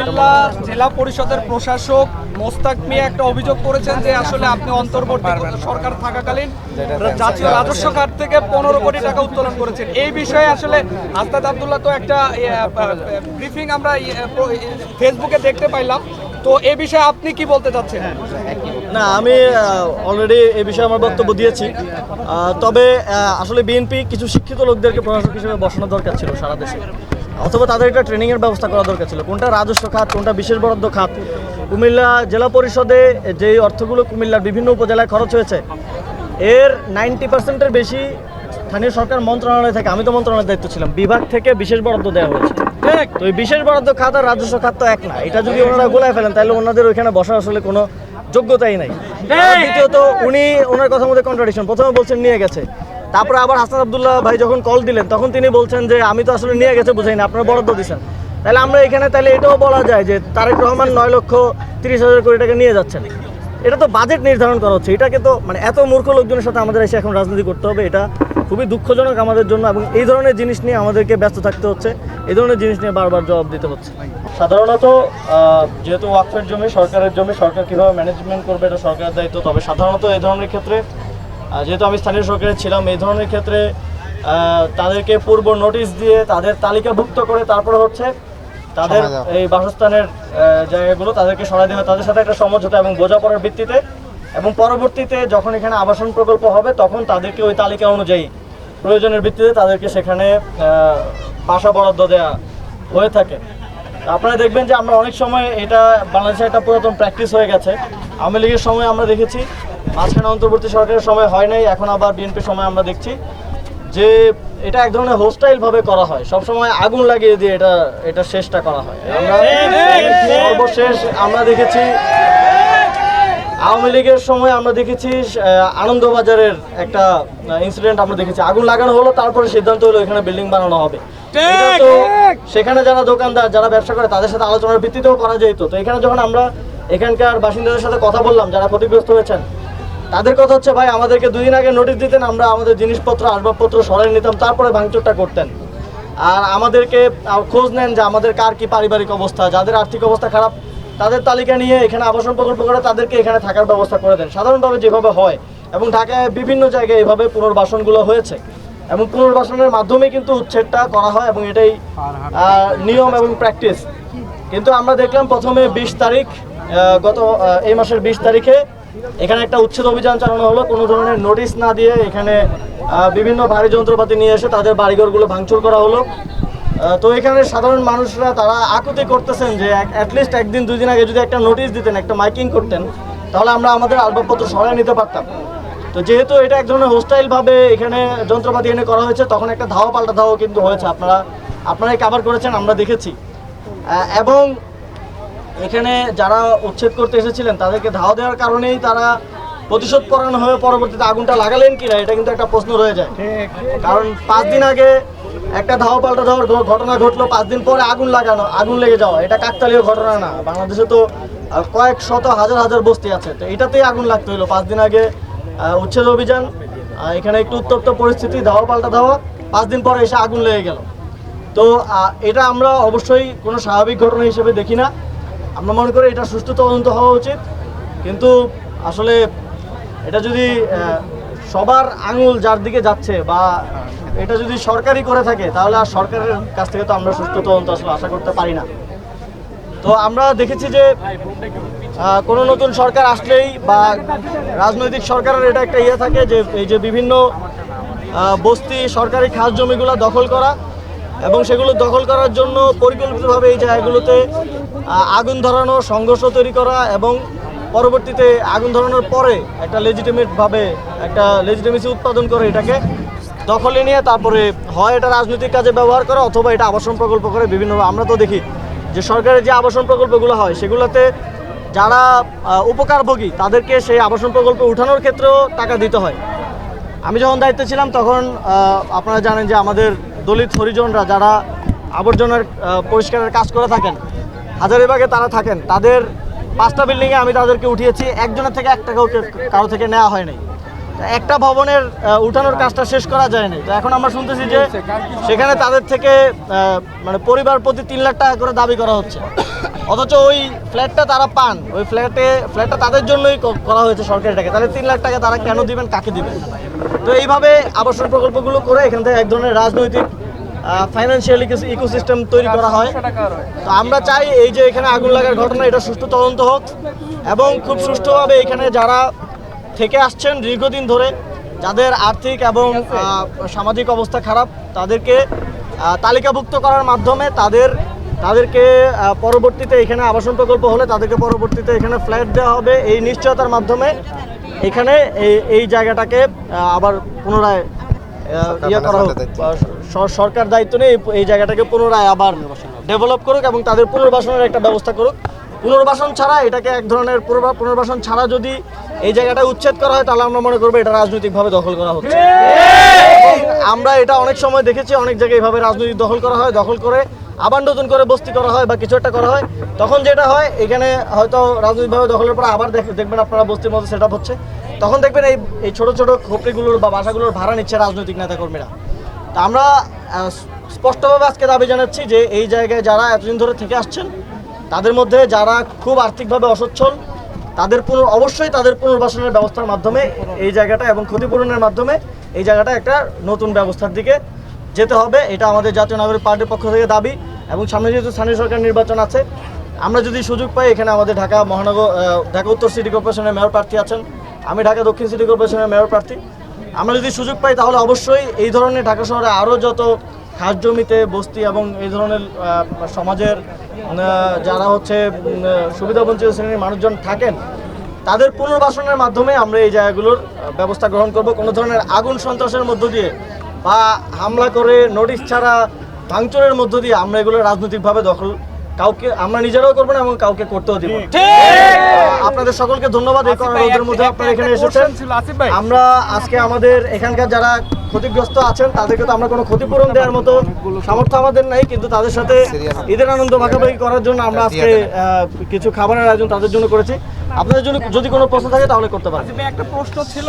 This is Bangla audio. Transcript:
কুমিল্লা জেলা পরিষদের প্রশাসক মোস্তাক মিয়া একটা অভিযোগ করেছেন যে আসলে আপনি অন্তর্বর্তী সরকার থাকাকালীন জাতীয় রাজস্ব খাত থেকে 15 কোটি টাকা উত্তোলন করেছেন। এই বিষয়ে আসলে আস্তাদ আব্দুল্লাহ তো একটা ব্রিফিং আমরা ফেসবুকে দেখতে পাইলাম, তো এই বিষয়ে আপনি কি বলতে চাচ্ছেন? না, আমি অলরেডি এই বিষয়ে আমার বক্তব্য দিয়েছি। তবে আসলে বিএনপি কিছু শিক্ষিত লোকদেরকে প্রশাসক হিসেবে বসানোর দরকার ছিল সারা দেশে, অথবা তাদের একটা ট্রেনিংয়ের ব্যবস্থা করা দরকার ছিল। কোনটা রাজস্ব খাত, কোনটা বিশেষ বরাদ্দ খাত। কুমিল্লা জেলা পরিষদে যেই অর্থগুলো কুমিল্লার বিভিন্ন উপজেলায় খরচ হয়েছে, এর 90% বেশি স্থানীয় সরকার মন্ত্রণালয় থেকে, আমি তো মন্ত্রণালয়ের দায়িত্ব ছিলাম, বিভাগ থেকে বিশেষ বরাদ্দ দেওয়া হয়েছে। তো এই বিশেষ বরাদ্দ খাত আর রাজস্ব খাত তো এক না। এটা যদি ওনারা গোলায় ফেলেন তাহলে ওনাদের ওইখানে বসার আসলে কোনো যোগ্যতাই নাই। দ্বিতীয়ত উনি ওনার কথার মধ্যে কন্ট্রাডিকশন। প্রথমে বলছেন নিয়ে গেছে, তারপরে আবার হাসান আব্দুল্লাহ ভাই যখন কল দিলেন তখন তিনি বলছেন যে আমি তো আসলে নিয়ে গেছে বুঝাই না, আপনারা বরাদ্দ দিচ্ছেন। তাহলে আমরা এখানে তাহলে এটাও বলা যায় যে তারেক রহমান 9,30,000 কোটি টাকা নিয়ে যাচ্ছেন। এটা তো বাজেট নির্ধারণ করা হচ্ছে। এটাকে তো মানে এত মূর্খ লোকজনের সাথে আমাদের এসে এখন রাজনীতি করতে হবে, এটা খুবই দুঃখজনক আমাদের জন্য। এবং এই ধরনের জিনিস নিয়ে আমাদেরকে ব্যস্ত থাকতে হচ্ছে, এই ধরনের জিনিস নিয়ে বারবার জবাব দিতে হচ্ছে। সাধারণত যেহেতু ওয়াকফের জমি সরকারের জমি, সরকার কীভাবে ম্যানেজমেন্ট করবে এটা সরকারের দায়িত্ব। তবে সাধারণত এই ধরনের ক্ষেত্রে, যেহেতু আমি স্থানীয় সরকারে ছিলাম, এই ধরনের ক্ষেত্রে তাদেরকে পূর্ব নোটিশ দিয়ে তাদের তালিকাভুক্ত করে তারপরে হচ্ছে তাদের এই বাসস্থানের জায়গাগুলো তাদেরকে সরাই দেওয়া হয়, তাদের সাথে একটা সমঝোতা এবং বোঝাপড়ার ভিত্তিতে। এবং পরবর্তীতে যখন এখানে আবাসন প্রকল্প হবে তখন তাদেরকে ওই তালিকা অনুযায়ী প্রয়োজনের ভিত্তিতে তাদেরকে সেখানে বাসা বরাদ্দ দেওয়া হয়ে থাকে। আপনারা দেখবেন যে আমরা অনেক সময় এটা বাংলাদেশে একটা পুরাতন প্র্যাকটিস হয়ে গেছে। আওয়ামী লীগের সময় আমরা দেখেছি, মাঝখানে অন্তর্বর্তী সরকারের সময় হয় নাই, এখন আবার বিএনপির সময় আমরা দেখছি যে এটা এক ধরনের হোস্টাইলভাবে করা হয়। সবসময় আগুন লাগিয়ে দিয়ে এটা শেষটা করা হয়। আমরা সর্বশেষ আমরা দেখেছি আওয়ামী লীগের সময় আমরা দেখেছি আনন্দবাজারের একটা ইনসিডেন্ট আমরা দেখেছি, আগুন লাগানো হলো, তারপরে সিদ্ধান্ত হলো এখানে বিল্ডিং বানানো হবে। তো সেখানে যারা দোকানদার যারা ব্যবসা করে তাদের সাথে আলোচনার ভিত্তিতেও করা যেত। তো এখানে যখন আমরা এখানকার বাসিন্দাদের সাথে কথা বললাম যারা ক্ষতিগ্রস্ত হয়েছেন, তাদের কথা হচ্ছে ভাই আমাদেরকে 2 দিন আগে নোটিশ দিতেন, আমরা আমাদের জিনিসপত্র আসবাবপত্র সরাই নিতাম, তারপরে ভাঙচুরটা করতেন। আর আমাদেরকে খোঁজ নেন যে আমাদের কার কি পারিবারিক অবস্থা, যাদের আর্থিক অবস্থা খারাপ তাদের তালিকা নিয়ে এখানে আবাসন প্রকল্প করে তাদেরকে এখানে থাকার ব্যবস্থা করে দেন, সাধারণভাবে যেভাবে হয়। এবং ঢাকায় বিভিন্ন জায়গায় এভাবে পুনর্বাসনগুলো হয়েছে এবং পুনর্বাসনের মাধ্যমে কিন্তু উচ্ছেদটা করা হয় এবং এটাই নিয়ম এবং প্র্যাকটিস। কিন্তু আমরা দেখলাম প্রথমে 20 তারিখ, গত এই মাসের 20 তারিখে এখানে একটা উচ্ছেদ অভিযান চালানো হলো, কোনো ধরনের নোটিশ না দিয়ে এখানে বিভিন্ন ভারী যন্ত্রপাতি নিয়ে এসে তাদের বাড়িঘরগুলো ভাঙচুর করা হলো। তো এখানে সাধারণ মানুষরা তারা আকুতি করতেছেন যে অ্যাটলিস্ট 1 দিন 2 দিন আগে যদি একটা নোটিশ দিতেন, একটা মাইকিং করতেন, তাহলে আমরা আমাদের আসবাবপত্র সরাই নিতে পারতাম। তো যেহেতু এটা এক ধরনের হোস্টাইলভাবে এখানে যন্ত্রপাতি এনে করা হয়েছে, তখন একটা ধাওয়া পাল্টা ধাওয়া কিন্তু হয়েছে। আপনারাই কভার করেছেন, আমরা দেখেছি। এবং এখানে যারা উচ্ছেদ করতে এসেছিলেন তাদেরকে ধাওয়া দেওয়ার কারণেই তারা প্রতিশোধ পরায়ণ হয়ে পরবর্তীতে আগুনটা লাগালেন কিনা এটা কিন্তু একটা প্রশ্ন রয়ে যায়। কারণ 5 দিন আগে একটা ধাওয়া পাল্টা ধাওয়ার ঘটনা ঘটলো, 5 দিন পরে আগুন লেগে যাওয়া, এটা কাকতালীয় ঘটনা না। বাংলাদেশে তো কয়েক শত হাজার বস্তি আছে, তো এটাতেই আগুন লাগতে হলো। 5 দিন আগে উচ্ছেদ অভিযান, এখানে একটু উত্তপ্ত পরিস্থিতি, ধাওয়া পাল্টা ধাওয়া, 5 দিন পরে এসে আগুন লেগে গেল। তো এটা আমরা অবশ্যই কোনো স্বাভাবিক ঘটনা হিসেবে দেখি না। আমরা মনে করি এটা সুষ্ঠু তদন্ত হওয়া উচিত। কিন্তু আসলে এটা যদি সবার আঙুল যার দিকে যাচ্ছে বা এটা যদি সরকারই করে থাকে তাহলে আর সরকারের কাছ থেকে তো আমরা সুষ্ঠু তদন্ত আসলে আশা করতে পারি না। তো আমরা দেখেছি যে কোনো নতুন সরকার আসলেই বা রাজনৈতিক সরকারের এটা একটা ইয়ে থাকে যে এই যে বিভিন্ন বস্তি সরকারি খাস জমিগুলো দখল করা এবং সেগুলো দখল করার জন্য পরিকল্পিতভাবে এই জায়গাগুলোতে আগুন ধরানো, সংঘর্ষ তৈরি করা এবং পরবর্তীতে আগুন ধরানোর পরে একটা লেজিটিমেসি উৎপাদন করে এটাকে দখলে নিয়ে তারপরে হয় এটা রাজনৈতিক কাজে ব্যবহার করা অথবা এটা আবাসন প্রকল্প করে বিভিন্নভাবে। আমরা তো দেখি যে সরকারের যে আবাসন প্রকল্পগুলো হয় সেগুলোতে যারা উপকারভোগী তাদেরকে সেই আবাসন প্রকল্পে উঠানোর ক্ষেত্রেও টাকা দিতে হয়। আমি যখন দায়িত্বে ছিলাম তখন আপনারা জানেন যে আমাদের দলিত হরিজনরা যারা আবর্জনার পরিষ্কারের কাজ করে থাকেন, হাজারীবাগে তারা থাকেন, তাদের 5টা বিল্ডিংয়ে আমি তাদেরকে উঠিয়েছি, একজনের থেকে 1 টাকাও কারো থেকে নেওয়া হয় নাই। একটা ভবনের উঠানোর কাজটা শেষ করা যায় নাই। তো এখন আমরা শুনতেছি যে সেখানে তাদের থেকে মানে পরিবার প্রতি 3 লাখ টাকা করে দাবি করা হচ্ছে। অথচ ওই ফ্ল্যাটটা তারা পান, ওই ফ্ল্যাটটা তাদের জন্যই করা হয়েছে সরকারি টাকা, তাহলে 3 লাখ টাকা তারা কেন দিবেন, কাকে দিবেন? তো এইভাবে আবাসন প্রকল্পগুলো করে এখান থেকে এক ধরনের রাজনৈতিক ফাইন্যান্সিয়াল ইকোসিস্টেম তৈরি করা হয়। তো আমরা চাই এই যে এখানে আগুন লাগার ঘটনা, এটা সুষ্ঠু তদন্ত হোক এবং খুব সুষ্ঠুভাবে এখানে যারা থেকে আসছেন দীর্ঘদিন ধরে, যাদের আর্থিক এবং সামাজিক অবস্থা খারাপ, তাদেরকে তালিকাভুক্ত করার মাধ্যমে তাদেরকে পরবর্তীতে এখানে আবাসন প্রকল্প হলে তাদেরকে পরবর্তীতে এখানে ফ্ল্যাট দেওয়া হবে। এই নিশ্চয়তার মাধ্যমে এখানে এই জায়গাটাকে আবার পুনরায় ইয়ে করা হোক, সরকার দায়িত্ব নিয়ে এই জায়গাটাকে পুনরায় আবার ডেভেলপ করুক এবং তাদের পুনর্বাসনের একটা ব্যবস্থা করুক। পুনর্বাসন ছাড়া, এটাকে এক ধরনের পুনর্বাসন ছাড়া যদি এই জায়গাটা উচ্ছেদ করা হয়, তাহলে আমরা মনে করবো এটা রাজনৈতিকভাবে দখল করা হচ্ছে। আমরা এটা অনেক সময় দেখেছি, অনেক জায়গায় এইভাবে রাজনৈতিক দখল করা হয়, দখল করে আবার নতুন করে বস্তি করা হয় বা কিছু একটা করা হয়। তখন যেটা হয়, এখানে হয়তো রাজনৈতিকভাবে দখলের পর আবার দেখবেন আপনারা বস্তির মধ্যে সেট আপ হচ্ছে, তখন দেখবেন এই ছোট ছোট খোপড়িগুলোর বা বাসাগুলোর ভাড়া নিচ্ছে রাজনৈতিক নেতাকর্মীরা। তা আমরা স্পষ্টভাবে আজকে দাবি জানাচ্ছি যে এই জায়গায় যারা এতদিন ধরে থেকে আসছেন, তাদের মধ্যে যারা খুব আর্থিকভাবে অসচ্ছল, অবশ্যই তাদের পুনর্বাসনের ব্যবস্থার মাধ্যমে এই জায়গাটা এবং ক্ষতিপূরণের মাধ্যমে এই জায়গাটা একটা নতুন ব্যবস্থার দিকে যেতে হবে। এটা আমাদের জাতীয় নাগরিক পার্টির পক্ষ থেকে দাবি। এবং সামনে যেহেতু স্থানীয় সরকার নির্বাচন আছে, আমরা যদি সুযোগ পাই, এখানে আমাদের ঢাকা উত্তর সিটি কর্পোরেশনের মেয়র প্রার্থী আছেন, আমি ঢাকা দক্ষিণ সিটি কর্পোরেশনের মেয়র প্রার্থী। আমরা যদি সুযোগ পাই তাহলে অবশ্যই এই ধরনের ঢাকা শহরে আরও যত খাস জমিতে বস্তি এবং এই ধরনের সমাজের যারা হচ্ছে সুবিধাবঞ্চিত শ্রেণীর মানুষজন থাকেন, তাদের পুনর্বাসনের মাধ্যমে আমরা এই জায়গাগুলোর ব্যবস্থা গ্রহণ করব। কোনো ধরনের আগুন সন্ত্রাসের মধ্য দিয়ে বা হামলা করে নোটিশ ছাড়া ভাঙচুরের মধ্য দিয়ে আমরা এগুলো রাজনৈতিকভাবে দখল আমরা নিজেরাও করবো না এবং কাউকে করতেও দিব না। আপনাদের সকলকে ধন্যবাদ এই রোদের মধ্যে আপনারা এখানে এসেছেন। আমরা আজকে আমাদের এখানকার যারা ক্ষতিগ্রস্ত আছেন তাদেরকে তো আমরা কোনো ক্ষতিপূরণ দেওয়ার মতো সামর্থ্য আমাদের নাই, কিন্তু তাদের সাথে ঈদের আনন্দ ভাগাভাগি করার জন্য আমরা আজকে কিছু খাবারের আয়োজন তাদের জন্য করেছি। আপনাদের জন্য যদি কোনো প্রশ্ন থাকে তাহলে করতে পারেন। একটা প্রশ্ন ছিল।